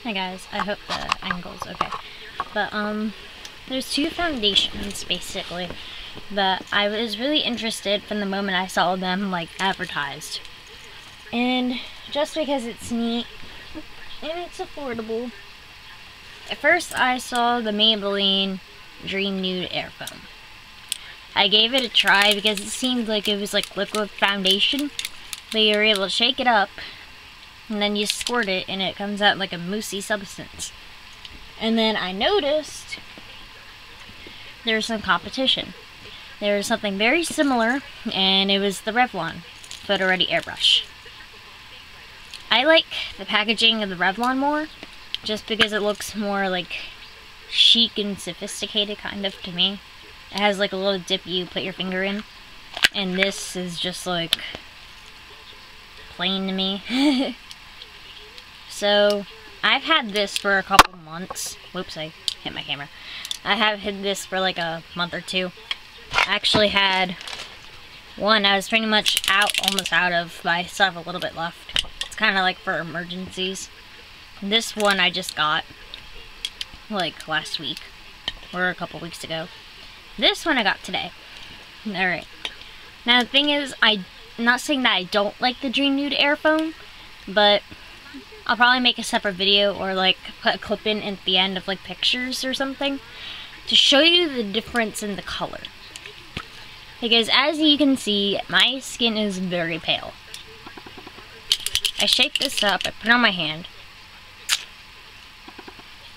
Hi guys, I hope the angle's okay. But there's two foundations basically that I was really interested from the moment I saw them like advertised. And just because it's neat and it's affordable. At first I saw the Maybelline Dream Nude Air Foam. I gave it a try because it seemed like it was like liquid foundation, but you were able to shake it up and then you squirt it and it comes out like a moussey substance. And then I noticed there's some competition. There was something very similar, and it was the Revlon Photo Ready Airbrush. I like the packaging of the Revlon more, just because it looks more like chic and sophisticated kind of to me. It has like a little dip you put your finger in, and this is just like plain to me. So I've had this for a couple months. Whoops, I hit my camera. I have had this for like a month or two. I actually had one I was pretty much almost out of, but I still have a little bit left. It's kind of like for emergencies. This one I just got like last week or a couple weeks ago. This one I got today. Alright. Now the thing is, I'm not saying that I don't like the Dream Nude Air Foam, but I'll probably make a separate video or like put a clip in at the end of like pictures or something to show you the difference in the color. Because as you can see, my skin is very pale. I shake this up, I put it on my hand.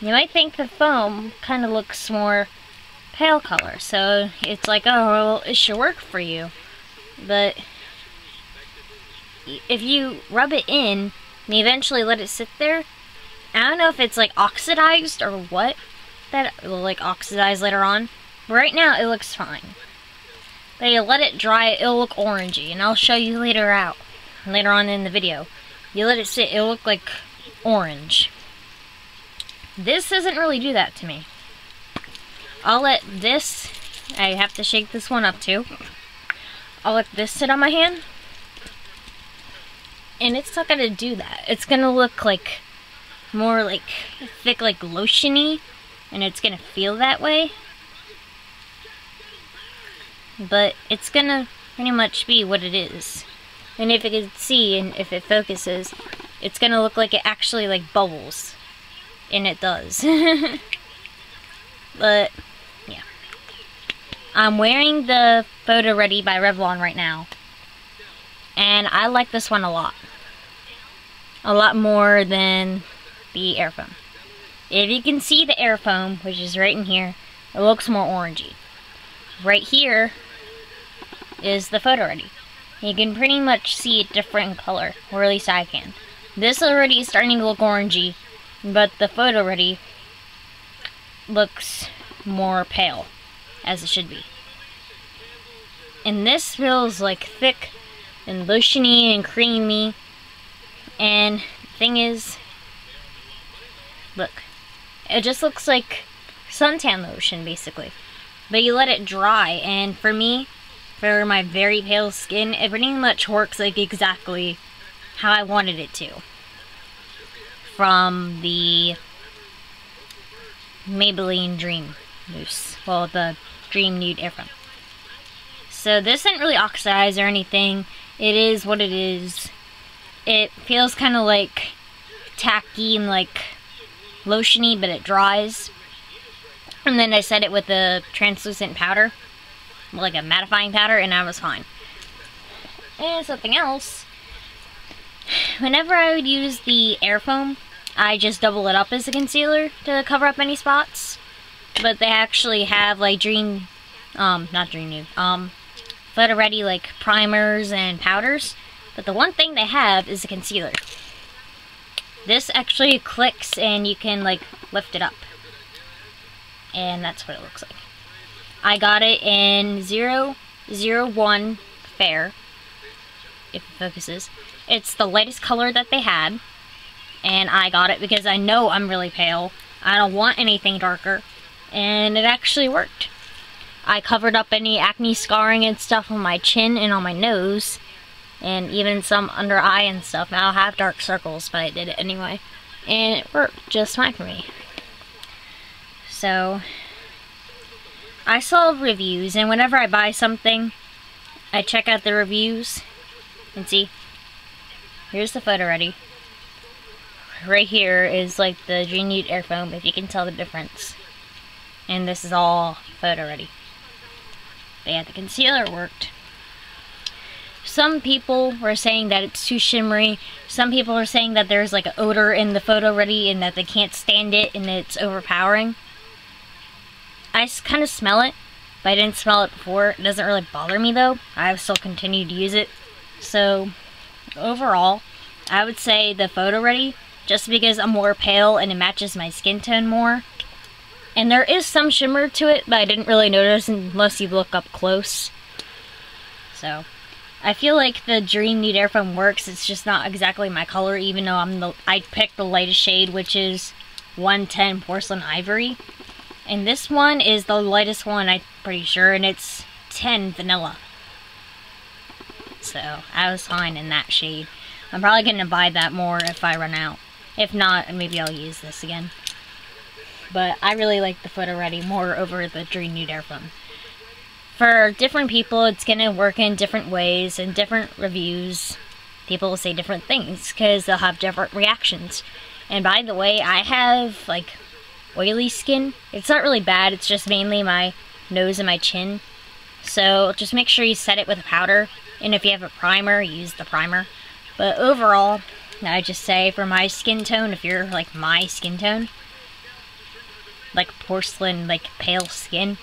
You might think the foam kind of looks more pale color, so it's like, oh, well, it should work for you. But if you rub it in and you eventually let it sit there, I don't know if it's like oxidized or what, that it will like oxidize later on. But right now it looks fine. But you let it dry, it'll look orangey, and I'll show you later on in the video. You let it sit, it'll look like orange. This doesn't really do that to me. I'll let this, I have to shake this one up too. I'll let this sit on my hand, and it's not gonna do that. It's gonna look like more like thick, like lotiony, and it's gonna feel that way. But it's gonna pretty much be what it is. And if you can see, and if it focuses, it's gonna look like it actually like bubbles. And it does. But, yeah. I'm wearing the Photo Ready by Revlon right now. And I like this one a lot. A lot more than the Air Foam. If you can see the Air Foam, which is right in here, it looks more orangey. Right here is the Photo Ready. You can pretty much see it different in color, or at least I can. This already is starting to look orangey, but the Photo Ready looks more pale, as it should be. And this feels like thick and lotiony and creamy. And the thing is, look, it just looks like suntan lotion basically. But you let it dry, and for me, for my very pale skin, it pretty much works like exactly how I wanted it to. From the Maybelline Dream Mousse. Well, the Dream Nude Air Foam. So this isn't really oxidized or anything. It is what it is. It feels kind of like tacky and like lotiony, but it dries. And then I set it with a translucent powder, like a mattifying powder, and I was fine. And something else, whenever I would use the Air Foam, I just double it up as a concealer to cover up any spots. But they actually have like not Dream Nude, Photo Ready like primers and powders. But the one thing they have is a concealer. This actually clicks and you can like lift it up. And that's what it looks like. I got it in 001 Fair, if it focuses. It's the lightest color that they had. And I got it because I know I'm really pale. I don't want anything darker. And it actually worked. I covered up any acne scarring and stuff on my chin and on my nose. And even some under eye and stuff. Now I have dark circles, but I did it anyway. and it worked just fine for me. So I saw reviews, and whenever I buy something, I check out the reviews and see. Here's the photo ready. Right here is like the Dream Nude Air Foam, if you can tell the difference. And this is all photo ready. But yeah, the concealer worked. Some people were saying that it's too shimmery. Some people are saying that there's like an odor in the photo ready and that they can't stand it and it's overpowering. I kind of smell it, but I didn't smell it before. It doesn't really bother me though. I still continue to use it. So overall, I would say the photo ready, just because I'm more pale and it matches my skin tone more. And there is some shimmer to it, but I didn't really notice unless you look up close. So I feel like the Dream Nude Air Foam works. It's just not exactly my color, even though I picked the lightest shade, which is 110 Porcelain Ivory. And this one is the lightest one, I'm pretty sure, and it's 10 Vanilla. So I was fine in that shade. I'm probably going to buy that more if I run out. If not, maybe I'll use this again. But I really like the photo ready more over the Dream Nude Air Foam. For different people, it's going to work in different ways, and different reviews. People will say different things because they'll have different reactions. And by the way, I have like oily skin. It's not really bad, it's just mainly my nose and my chin. So just make sure you set it with a powder, and if you have a primer, use the primer. But overall, I just say for my skin tone, if you're like my skin tone, like porcelain, like pale skin,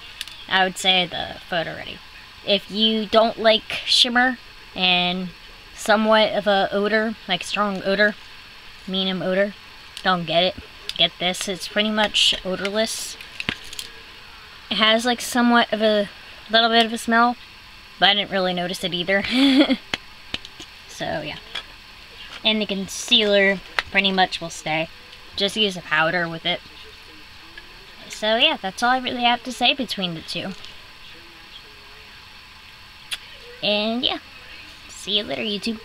I would say the photo ready. If you don't like shimmer and somewhat of a odor, like strong odor, medium odor, don't get it. Get this, it's pretty much odorless. It has like somewhat of a little bit of a smell, but I didn't really notice it either. So yeah. And the concealer pretty much will stay. Just use a powder with it. So yeah, that's all I really have to say between the two. And yeah, see you later, YouTube.